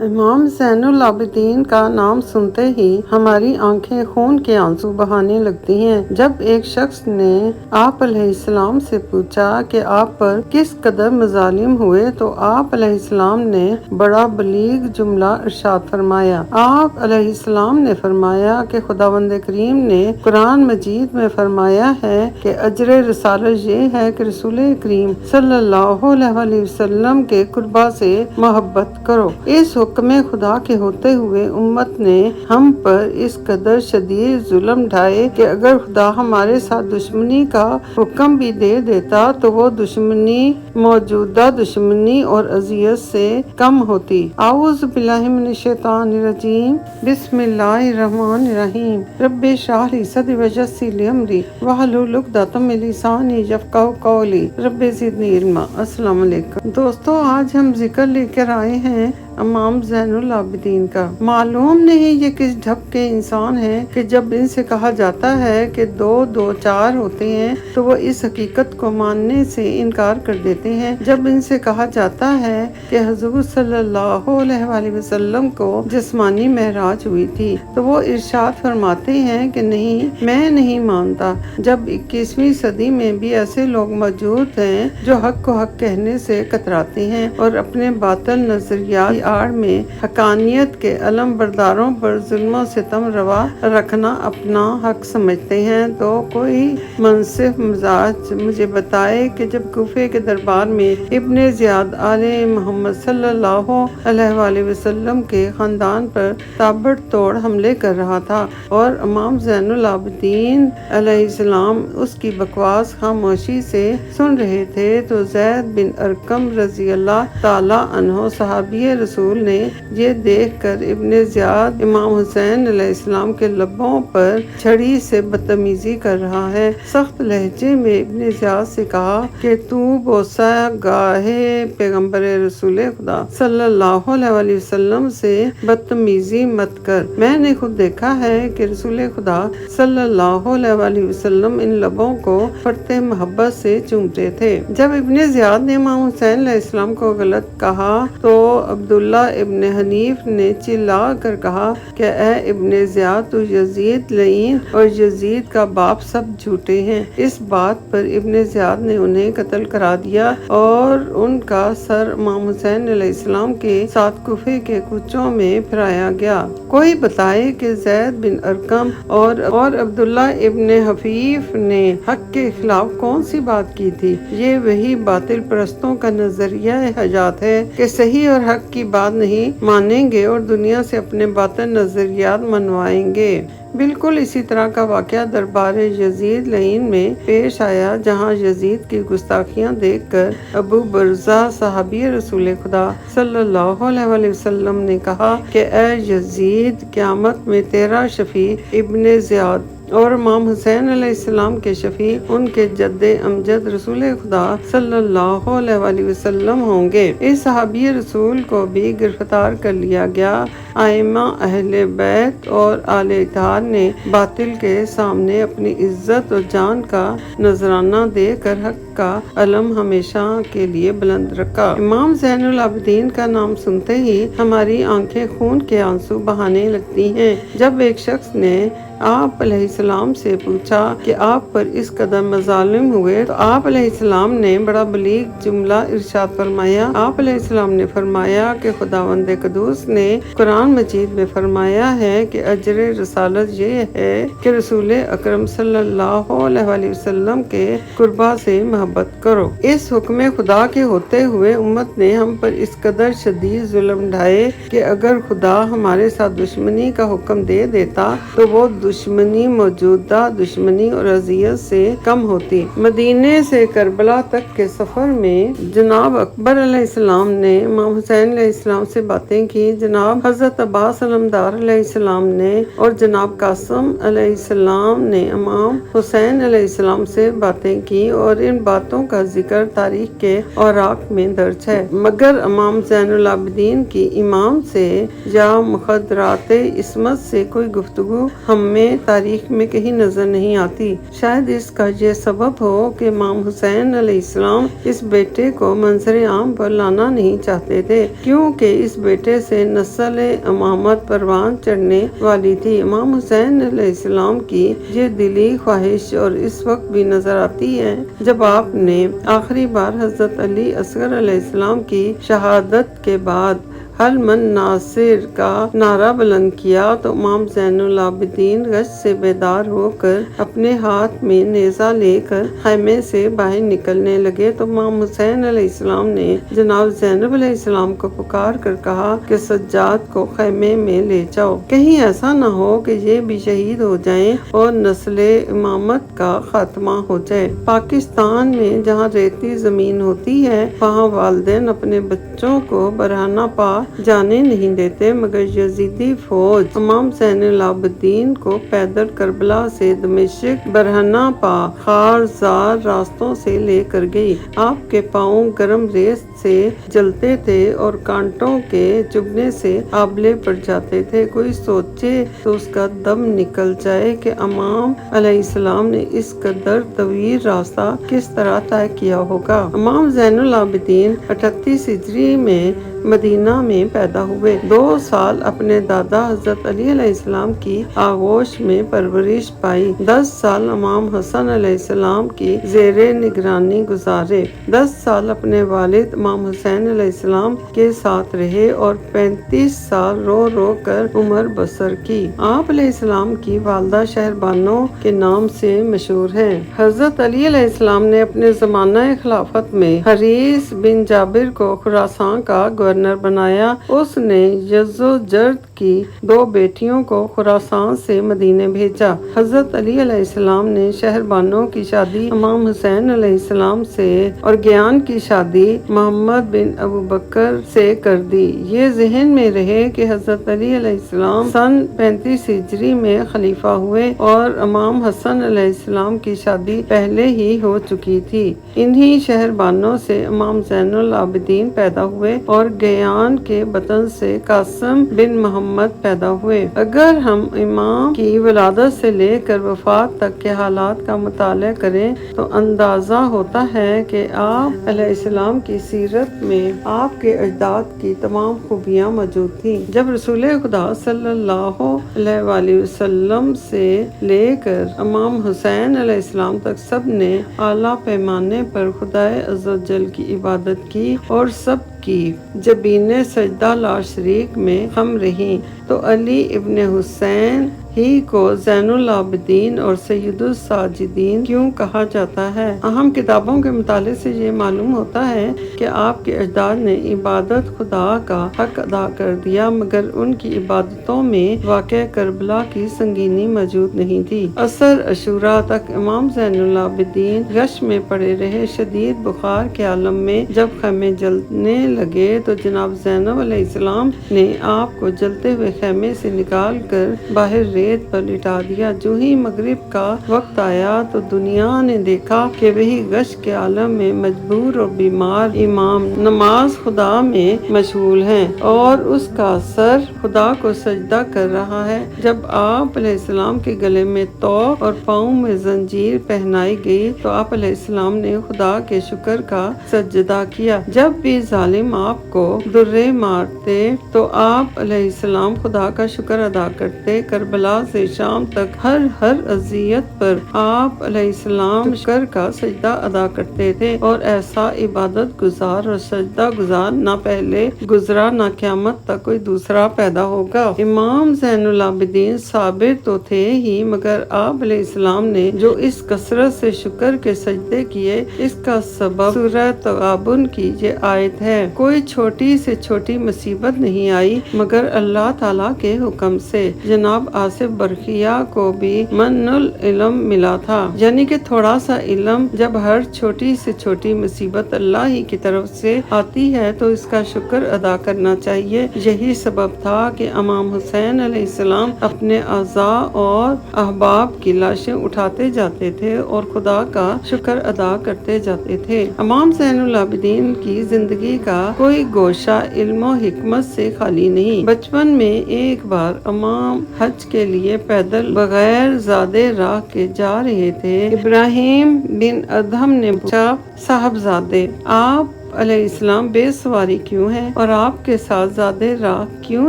امام زین العابدین کا نام سنتے ہی ہماری آنکھیں خون کے آنسو بہانے لگتی ہیں۔ جب ایک شخص نے آپ علیہ السلام سے پوچھا کہ آپ پر کس قدر مظالم ہوئے تو آپ علیہ السلام نے بڑا بلیغ جملہ ارشاد فرمایا۔ آپ علیہ السلام نے فرمایا کہ خداوند کریم نے قرآن مجید میں فرمایا ہے کہ اجر رسالت یہ ہے کہ رسول کریم صلی اللہ علیہ وسلم کے قربا سے محبت کرو۔ اس حکم خدا کے ہوتے ہوئے امت نے ہم پر اس قدر شدید ظلم ڈھائے کہ اگر خدا ہمارے ساتھ دشمنی کا حکم بھی دے دیتا تو وہ دشمنی موجودہ دشمنی اور اذیت سے کم ہوتی۔ اعوذ باللہ من الشیطان الرجیم، بسم اللہ الرحمن الرحیم۔ رب اشرح لی صدری ویسر لی امری واحلل عقدۃ من لسانی یفقہوا قولی رب زدنی علما۔ السلام علیکم دوستو، آج ہم ذکر لے کر آئے ہیں امام زین العابدین کا۔ معلوم نہیں یہ کس ڈھب کے انسان ہیں کہ جب ان سے کہا جاتا ہے کہ دو دو چار ہوتے ہیں تو وہ اس حقیقت کو ماننے سے انکار کر دیتے ہیں۔ جب ان سے کہا جاتا ہے کہ حضور صلی اللہ علیہ وآلہ وسلم کو جسمانی معراج ہوئی تھی تو وہ ارشاد فرماتے ہیں کہ نہیں، میں نہیں مانتا۔ جب 21ویں صدی میں بھی ایسے لوگ موجود ہیں جو حق کو حق کہنے سے کتراتے ہیں اور اپنے باطل نظریات کی آڑ میں حقانیت کے علم برداروں پر ظلم و ستم روا رکھنا اپنا حق سمجھتے ہیں، تو کوئی منصف مزاج مجھے بتائے کہ جب کوفے کے دربار میں ابن زیاد آل محمد صلی اللہ علیہ وآلہ وسلم کے خاندان پر تابڑ توڑ حملے کر رہا تھا اور امام زین العابدین علیہ السلام اس کی بکواس خاموشی سے سن رہے تھے، تو زید بن ارقم رضی اللہ تعالی عنہ صحابی رسول نے یہ دیکھ کر ابن زیاد امام حسین علیہ السلام کے لبوں پر چھڑی سے بدتمیزی کر رہا ہے، سخت لہجے میں ابن زیاد سے کہا کہ تو بوسہ گاہے پیغمبر رسول خدا صلی اللہ علیہ وآلہ وسلم سے بدتمیزی مت کر۔ میں نے خود دیکھا ہے کہ رسول خدا صلی اللہ علیہ وآلہ وسلم ان لبوں کو فرط محبت سے چومتے تھے۔ جب ابن زیاد نے امام حسین علیہ السلام کو غلط کہا تو عبداللہ ابن حنیف نے چلا کر کہا کہ اے ابن زیاد، تو یزید لعین اور یزید کا باپ سب جھوٹے ہیں۔ اس بات پر ابن زیاد نے انہیں قتل کرا دیا اور ان کا سر امام حسین علیہ السلام کے ساتھ کوفے کے کوچوں میں پھرایا گیا۔ کوئی بتائے کہ زید بن ارقم اور عبداللہ ابن حفیف نے حق کے خلاف کون سی بات کی تھی؟ یہ وہی باطل پرستوں کا نظریہ حیات ہے کہ صحیح اور حق کی بات نہیں مانیں گے اور دنیا سے اپنے باطل نظریات منوائیں گے۔ بالکل اسی طرح کا واقعہ دربار یزید لعین میں پیش آیا، جہاں یزید کی گستاخیاں دیکھ کر ابو برزہ صحابی رسول خدا صلی اللہ علیہ وآلہ وسلم نے کہا کہ اے یزید، قیامت میں تیرا شفیع ابن زیاد اور امام حسین علیہ السلام کے شفیع ان کے جد امجد رسول خدا صلی اللہ علیہ وآلہ وسلم ہوں گے۔ اس صحابی رسول کو بھی گرفتار کر لیا گیا۔ ائمہ اہل بیت اور آل اطہار نے باطل کے سامنے اپنی عزت اور جان کا نذرانہ دے کر حق کا علم ہمیشہ کے لیے بلند رکھا۔ امام زین العابدین کا نام سنتے ہی ہماری آنکھیں خون کے آنسو بہانے لگتی ہیں۔ جب ایک شخص نے آپ علیہ السلام سے پوچھا کہ آپ پر اس قدر مظالم ہوئے تو آپ علیہ السلام نے بڑا بلیغ جملہ ارشاد فرمایا۔ آپ علیہ السلام نے فرمایا کہ خداوند قدوس نے قرآن مجید میں فرمایا ہے کہ اجر رسالت یہ ہے کہ رسول اکرم صلی اللہ علیہ وآلہ وسلم کے قربا سے محبت کرو۔ اس حکم خدا کے ہوتے ہوئے امت نے ہم پر اس قدر شدید ظلم ڈھائے کہ اگر خدا ہمارے ساتھ دشمنی کا حکم دے دیتا تو وہ دشمنی موجودہ دشمنی اور اذیت سے کم ہوتی۔ مدینے سے کربلا تک کے سفر میں جناب اکبر علیہ السلام نے امام حسین علیہ السلام سے باتیں کی، جناب حضرت عباس علمدار علیہ السلام نے اور جناب قاسم علیہ السلام نے امام حسین علیہ السلام سے باتیں کی، اور ان باتوں کا ذکر تاریخ کے اوراق میں درج ہے، مگر امام زین العابدین کی امام سے یا مخدرات عصمت سے کوئی گفتگو ہمیں تاریخ میں کہیں نظر نہیں آتی۔ شاید اس کا یہ سبب ہو کہ امام حسین علیہ السلام اس بیٹے کو منظر عام پر لانا نہیں چاہتے تھے، کیونکہ اس بیٹے سے نسل امامت پروان چڑھنے والی تھی۔ امام حسین علیہ السلام کی یہ دلی خواہش اور اس وقت بھی نظر آتی ہے جب آپ نے آخری بار حضرت علی اصغر علیہ السلام کی شہادت کے بعد حل من ناصر کا نعرہ بلند کیا تو امام زین العابدین غش سے بیدار ہو کر اپنے ہاتھ میں نیزہ لے کر خیمے سے باہر نکلنے لگے تو امام حسین علیہ السلام نے جناب زینب علیہ السلام کو پکار کر کہا کہ سجاد کو خیمے میں لے جاؤ، کہیں ایسا نہ ہو کہ یہ بھی شہید ہو جائیں اور نسل امامت کا خاتمہ ہو جائے۔ پاکستان میں جہاں ریتی زمین ہوتی ہے وہاں والدین اپنے بچوں کو برہنہ پا جانے نہیں دیتے، مگر یزیدی فوج امام زین العابدین کو پیدل کربلا سے دمشق برہنہ پا خارزار راستوں سے لے کر گئی۔ آپ کے پاؤں گرم ریت سے جلتے تھے اور کانٹوں کے چبھنے سے آبلے پڑ جاتے تھے۔ کوئی سوچے تو اس کا دم نکل جائے کہ امام علیہ السلام نے اس قدر طویل راستہ کس طرح طے کیا ہوگا۔ امام زین العابدین 38 ہجری میں مدینہ میں پیدا ہوئے۔ 2 سال اپنے دادا حضرت علی علیہ السلام کی آغوش میں پرورش پائی۔ 10 سال امام حسن علیہ السلام کی زیر نگرانی گزارے۔ 10 سال اپنے والد امام حسین علیہ السلام کے ساتھ رہے اور 35 سال رو رو کر عمر بسر کی۔ آپ علیہ السلام کی والدہ شہربانو کے نام سے مشہور ہیں۔ حضرت علی علیہ السلام نے اپنے زمانہ خلافت میں حریث بن جابر کو خراسان کا گورنر بنایا۔ اس نے یزدجرد کی 2 بیٹیوں کو خراسان سے مدینے بھیجا۔ حضرت علی علیہ السلام نے شہربانو کی شادی امام حسین علیہ السلام سے اور گیان کی شادی محمد بن ابوبکر سے کر دی۔ یہ ذہن میں رہے کہ حضرت علی علیہ السلام سن 35 ہجری میں خلیفہ ہوئے اور امام حسن علیہ السلام کی شادی پہلے ہی ہو چکی تھی۔ انہی شہربانو سے امام زین العابدین پیدا ہوئے اور گیان کے بطن سے قاسم بن محمد پیدا ہوئے۔ اگر ہم امام کی ولادت سے لے کر وفات تک کے حالات کا مطالعہ کریں تو اندازہ ہوتا ہے کہ آپ علیہ السلام کی سیرت میں آپ کے اجداد کی تمام خوبیاں موجود تھیں۔ جب رسول خدا صلی اللہ علیہ وآلہ وسلم سے لے کر امام حسین علیہ السلام تک سب نے اعلیٰ پیمانے پر خدائے عزوجل کی عبادت کی اور سب کی جبینِ سجدہ لا شریک میں خم رہیں تو علی ابن حسین ہی کو زین العابدین اور سید الساجدین کیوں کہا جاتا ہے؟ اہم کتابوں کے مطالعے سے یہ معلوم ہوتا ہے کہ آپ کے اجداد نے عبادت خدا کا حق ادا کر دیا، مگر ان کی عبادتوں میں واقعہ کربلا کی سنگینی موجود نہیں تھی۔ عصر عشورہ تک امام زین العابدین غش میں پڑے رہے۔ شدید بخار کے عالم میں جب خیمے جلنے لگے تو جناب زینب علیہ السلام نے آپ کو جلتے ہوئے خیمے سے نکال کر باہر ریت پر لٹا دیا۔ جو ہی مغرب کا وقت آیا تو دنیا نے دیکھا کہ وہی غش کے عالم میں مجبور اور بیمار امام نماز خدا میں مشغول ہیں اور اس کا سر خدا کو سجدہ کر رہا ہے۔ جب آپ علیہ السلام کے گلے میں طوق اور پاؤں میں زنجیر پہنائی گئی تو آپ علیہ السلام نے خدا کے شکر کا سجدہ کیا۔ جب بھی ظالم آپ کو درے مارتے تو آپ علیہ السلام خدا کا شکر ادا کرتے۔ کربلا سے شام تک ہر اذیت پر آپ علیہ السلام شکر کا سجدہ ادا کرتے تھے اور ایسا عبادت گزار اور سجدہ گزار نہ پہلے گزرا نہ قیامت تک کوئی دوسرا پیدا ہوگا۔ امام زین العابدین صابر تو تھے ہی، مگر آپ علیہ السلام نے جو اس کثرت سے شکر کے سجدے کیے اس کا سبب سورہ تغابن کی یہ آیت ہے۔ کوئی چھوٹی سے چھوٹی مصیبت نہیں آئی مگر اللہ تعالیٰ کے حکم سے۔ جناب آصف سے برقیہ کو بھی من العلم ملا تھا، یعنی کہ تھوڑا سا علم۔ جب ہر چھوٹی سے چھوٹی مصیبت اللہ ہی کی طرف سے آتی ہے تو اس کا شکر ادا کرنا چاہیے۔ یہی سبب تھا کہ امام حسین علیہ السلام اپنے اعزاء اور احباب کی لاشیں اٹھاتے جاتے تھے اور خدا کا شکر ادا کرتے جاتے تھے۔ امام زین العابدین کی زندگی کا کوئی گوشہ علم و حکمت سے خالی نہیں۔ بچپن میں ایک بار امام حج کے لیے پیدل بغیر زادے راہ کے جا رہے تھے۔ ابراہیم بن ادہم نے پوچھا، صاحبزادے، آپ علیہ السلام بے سواری کیوں ہیں اور آپ کے ساتھ زادے راہ کیوں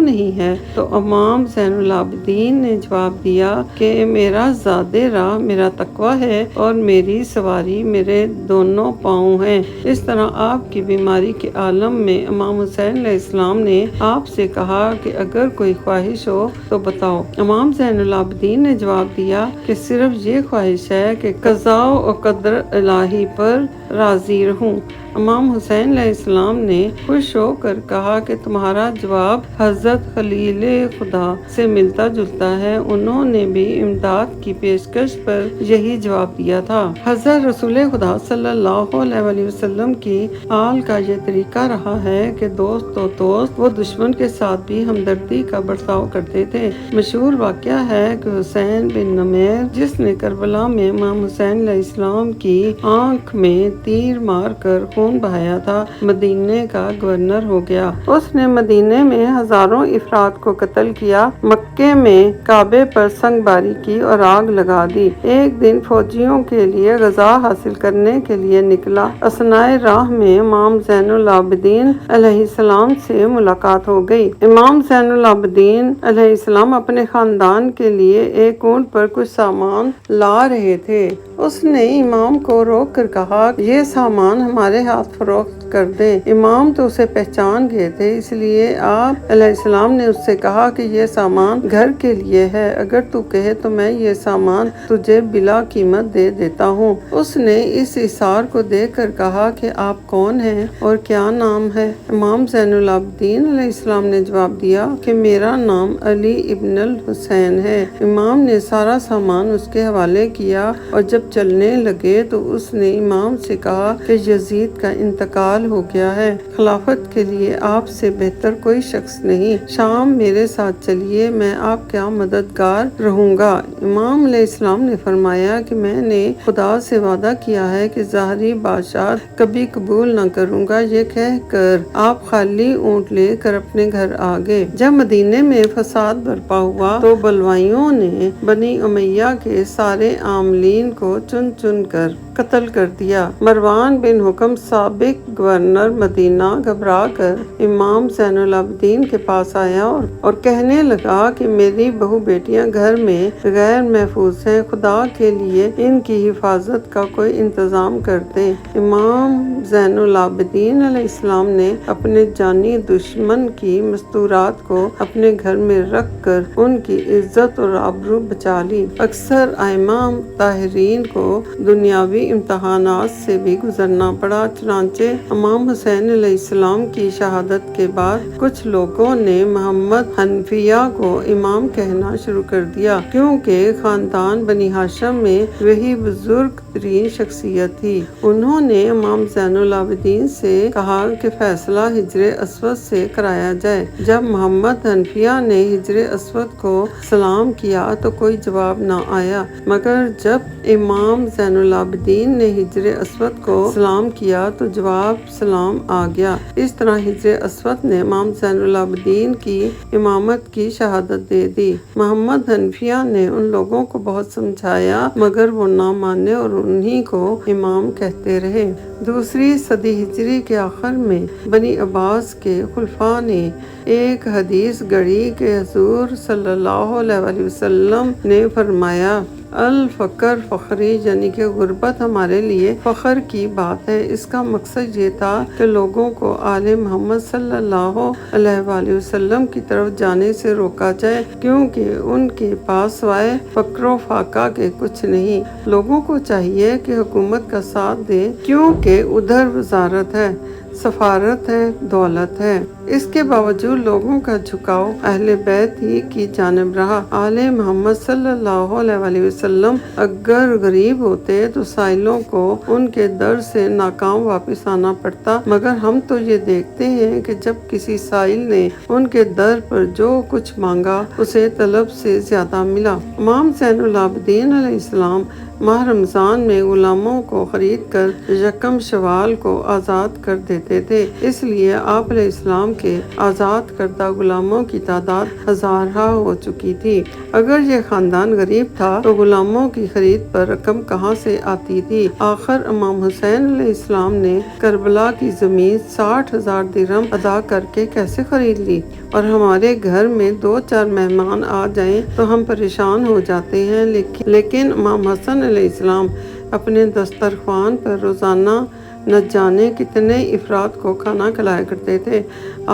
نہیں ہے؟ تو امام زین العابدین نے جواب دیا کہ میرا زادے راہ میرا تقویٰ ہے اور میری سواری میرے دونوں پاؤں ہیں۔ اس طرح آپ کی بیماری کے عالم میں امام حسین علیہ السلام نے آپ سے کہا کہ اگر کوئی خواہش ہو تو بتاؤ۔ امام زین العابدین نے جواب دیا کہ صرف یہ خواہش ہے کہ قضاء و قدر الہی پر راضی رہوں۔ امام حسین علیہ السلام نے خوش ہو کر کہا کہ تمہارا جواب حضرت خلیل خدا سے ملتا جلتا ہے، انہوں نے بھی امداد کی پیشکش پر یہی جواب دیا تھا۔ حضرت رسول خدا صلی اللہ علیہ وسلم کی آل کا یہ طریقہ رہا ہے کہ دوست تو دوست، وہ دشمن کے ساتھ بھی ہمدردی کا برتاؤ کرتے تھے۔ مشہور واقعہ ہے کہ حسین بن نمیر، جس نے کربلا میں امام حسین علیہ السلام کی آنکھ میں تیر مار کر خون بہایا تھا، مدینے کا گورنر ہو گیا۔ اس نے مدینے میں ہزاروں افراد کو قتل کیا، مکے میں کعبے پر سنگ باری کی اور آگ لگا دی۔ ایک دن فوجیوں کے لیے غذا حاصل کرنے کے لیے نکلا۔ اثنائے راہ میں امام زین العابدین علیہ السلام سے ملاقات ہو گئی۔ امام زین العابدین علیہ السلام اپنے خاندان کے لیے ایک اونٹ پر کچھ سامان لا رہے تھے۔ اس نے امام کو روک کر کہا، یہ سامان ہمارے ہاتھ فروخت کر دیں۔ امام تو اسے پہچان گئے تھے، اس لیے آپ علیہ السلام نے اس سے کہا کہ یہ سامان گھر کے لیے ہے، اگر تو کہے تو میں یہ سامان تجھے بلا قیمت دے دیتا ہوں۔ اس نے اس اثار کو دیکھ کر کہا کہ آپ کون ہیں اور کیا نام ہے؟ امام زین العابدین علیہ السلام نے جواب دیا کہ میرا نام علی ابن الحسین ہے۔ امام نے سارا سامان اس کے حوالے کیا اور جب چلنے لگے تو اس نے امام سے کہا کہ یزید کا انتقال ہو گیا ہے، خلافت کے لیے آپ سے بہتر کوئی شخص نہیں، شام میرے ساتھ چلیے، میں آپ کا مددگار رہوں گا۔ امام علیہ السلام نے فرمایا کہ میں نے خدا سے وعدہ کیا ہے کہ ظاہری بادشاہت کبھی قبول نہ کروں گا۔ یہ کہہ کر آپ خالی اونٹ لے کر اپنے گھر آ گئے۔ جب مدینے میں فساد برپا ہوا تو بلوائیوں نے بنی امیہ کے سارے عاملین کو چن چن کر قتل کر دیا۔ مروان بن حکم سابق گورنر مدینہ گھبرا کر امام زین العابدین کے پاس آیا اور کہنے لگا کہ میری بہو بیٹیاں گھر میں غیر محفوظ ہیں، خدا کے لیے ان کی حفاظت کا کوئی انتظام کر دیں۔ امام زین العابدین علیہ السلام نے اپنے جانی دشمن کی مستورات کو اپنے گھر میں رکھ کر ان کی عزت اور آبرو بچا لی۔ اکثر ائمہ طاہرین کو دنیاوی امتحانات سے بھی گزرنا پڑا، چنانچہ امام حسین علیہ السلام کی شہادت کے بعد کچھ لوگوں نے محمد حنفیہ کو امام کہنا شروع کر دیا، کیونکہ خاندان بنی ہاشم میں وہی بزرگ ترین شخصیت تھی۔ انہوں نے امام زین العابدین سے کہا کہ فیصلہ حجر اسود سے کرایا جائے۔ جب محمد حنفیہ نے حجر اسود کو سلام کیا تو کوئی جواب نہ آیا، مگر جب امام زین العابدین نے حجر اسود کو سلام کیا تو جواب سلام آ گیا۔ اس طرح حجر اسود نے امام زین العابدین کی امامت کی شہادت دے دی۔ محمد حنفیہ نے ان لوگوں کو بہت سمجھایا مگر وہ نہ مانے اور انہی کو امام کہتے رہے۔ دوسری صدی ہجری کے آخر میں بنی عباس کے خلفاء نے ایک حدیث گڑھی کہ حضور صلی اللہ علیہ وسلم نے فرمایا، الفقر فخری، یعنی کہ غربت ہمارے لیے فخر کی بات ہے۔ اس کا مقصد یہ تھا کہ لوگوں کو آل محمد صلی اللہ علیہ وسلم کی طرف جانے سے روکا جائے، کیونکہ ان کے پاس سوائے فقر و فاقہ کے کچھ نہیں۔ لوگوں کو چاہیے کہ حکومت کا ساتھ دیں، کیونکہ ادھر وزارت ہے، سفارت ہے، دولت ہے۔ اس کے باوجود لوگوں کا جھکاؤ اہل بیت ہی کی جانب رہا۔ آل محمد صلی اللہ علیہ وسلم اگر غریب ہوتے تو سائلوں کو ان کے در سے ناکام واپس آنا پڑتا، مگر ہم تو یہ دیکھتے ہیں کہ جب کسی سائل نے ان کے در پر جو کچھ مانگا اسے طلب سے زیادہ ملا۔ امام زین العابدین علیہ السلام ماہ رمضان میں غلاموں کو خرید کر یکم شوال کو آزاد کر دیتے تھے، اس لیے آپ علیہ السلام کے آزاد کردہ غلاموں کی تعداد ہزارہ ہو چکی تھی۔ اگر یہ خاندان غریب تھا تو غلاموں کی خرید پر رقم کہاں سے آتی تھی؟ آخر امام حسین علیہ السلام نے کربلا کی زمین 60,000 درہم ادا کر کے کیسے خرید لی؟ اور ہمارے گھر میں 2-4 مہمان آ جائیں تو ہم پریشان ہو جاتے ہیں، لیکن امام حسن علیہ السلام اپنے دسترخوان پر روزانہ نہ جانے کتنے افراد کو کھانا کھلایا کرتے تھے۔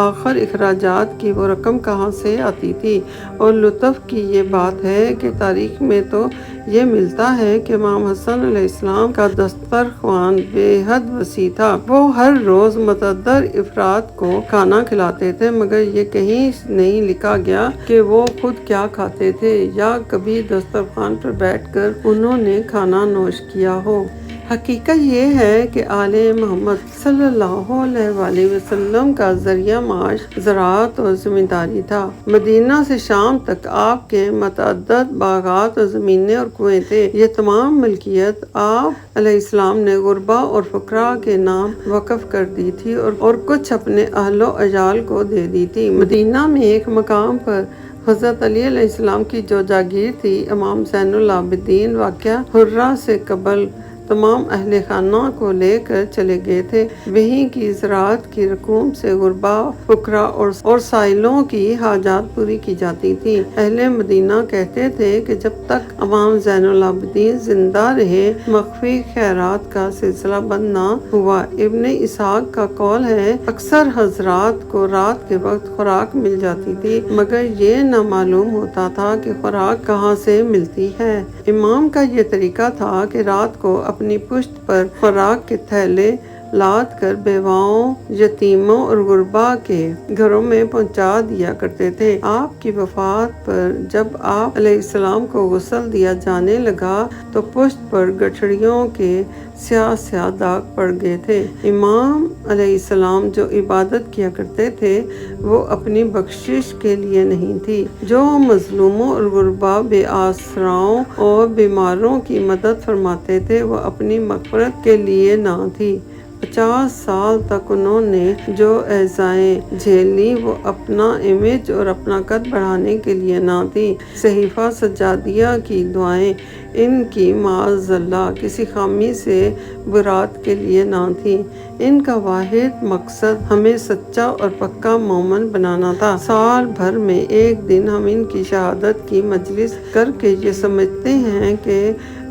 آخر اخراجات کی وہ رقم کہاں سے آتی تھی؟ اور لطف کی یہ بات ہے کہ تاریخ میں تو یہ ملتا ہے کہ امام حسن علیہ السلام کا دسترخوان بے حد وسیع تھا۔ وہ ہر روز متعدد افراد کو کھانا کھلاتے تھے، مگر یہ کہیں نہیں لکھا گیا کہ وہ خود کیا کھاتے تھے یا کبھی دسترخوان پر بیٹھ کر انہوں نے کھانا نوش کیا ہو۔ حقیقت یہ ہے کہ آل محمد صلی اللہ علیہ وسلم کا ذریعہ معاش زراعت اور زمینداری تھا۔ مدینہ سے شام تک آپ کے متعدد باغات اور زمینیں اور کنویں تھے۔ یہ تمام ملکیت آپ علیہ السلام نے غرباء اور فقراء کے نام وقف کر دی تھی اور کچھ اپنے اہل و عیال کو دے دی تھی۔ مدینہ میں ایک مقام پر حضرت علی علیہ السلام کی جو جاگیر تھی، امام زین العابدین واقعہ حرہ سے قبل تمام اہل خانہ کو لے کر چلے گئے تھے۔ وہیں کی زراعت کی رقوم سے غرباء، فقراء اور سائلوں کی حاجات پوری کی جاتی تھی۔ اہل مدینہ کہتے تھے کہ جب تک امام زین العابدین زندہ رہے مخفی خیرات کا سلسلہ بند نہ ہوا۔ ابن اسحاق کا قول ہے اکثر حضرات کو رات کے وقت خوراک مل جاتی تھی، مگر یہ نہ معلوم ہوتا تھا کہ خوراک کہاں سے ملتی ہے۔ امام کا یہ طریقہ تھا کہ رات کو اپنی پشت پر خوراک کے تھیلے لاد کر بیواؤں، یتیموں اور غرباء کے گھروں میں پہنچا دیا کرتے تھے۔ آپ کی وفات پر جب آپ علیہ السلام کو غسل دیا جانے لگا تو پشت پر گٹھڑیوں کے سیاہ سیاہ داغ پڑ گئے تھے۔ امام علیہ السلام جو عبادت کیا کرتے تھے وہ اپنی بخشش کے لیے نہیں تھی۔ جو مظلوموں اور غرباء، بے آسراؤں اور بیماروں کی مدد فرماتے تھے وہ اپنی مغفرت کے لیے نہ تھی۔ 50 سال تک انہوں نے جو ایذائیں جھیلی وہ اپنا امیج اور اپنا قد بڑھانے کے لیے نہ تھی۔ صحیفہ سجادیہ کی دعائیں ان کی معاذ اللہ کسی خامی سے برات کے لیے نہ تھی۔ ان کا واحد مقصد ہمیں سچا اور پکا مومن بنانا تھا۔ سال بھر میں ایک دن ہم ان کی شہادت کی مجلس کر کے یہ سمجھتے ہیں کہ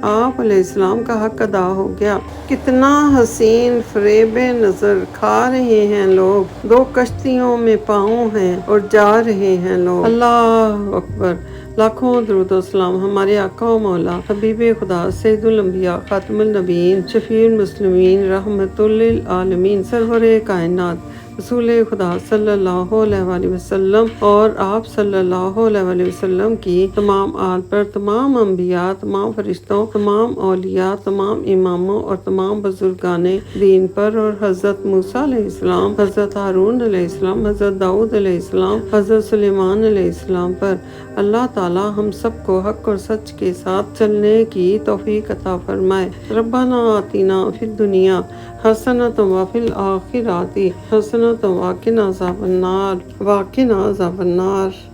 آپ علیہ السلام کا حق ادا ہو گیا۔ کتنا حسین فریب نظر کھا رہے ہیں لوگ، 2 کشتیوں میں پاؤں ہیں اور جا رہے ہیں لوگ۔ اللہ اکبر، لاکھوں درود و سلام ہمارے آقا و مولا حبیب خدا سید الانبیاء خاتم النبیین شفیع المسلمین رحمت للعالمین سرور کائنات رسول خدا صلی اللہ علیہ وسلم اور آپ صلی اللہ علیہ وسلم کی تمام آل پر، تمام انبیاء، تمام فرشتوں، تمام اولیاء، تمام اماموں اور تمام بزرگان دین پر، اور حضرت موسیٰ علیہ السلام، حضرت ہارون علیہ السلام، حضرت داؤد علیہ السلام، حضرت سلیمان علیہ السلام پر۔ اللہ تعالی ہم سب کو حق اور سچ کے ساتھ چلنے کی توفیق عطا فرمائے۔ ربنا آتنا فی الدنیا حسنۃ وفی الآخرۃ حسنۃ وقنا عذاب النار۔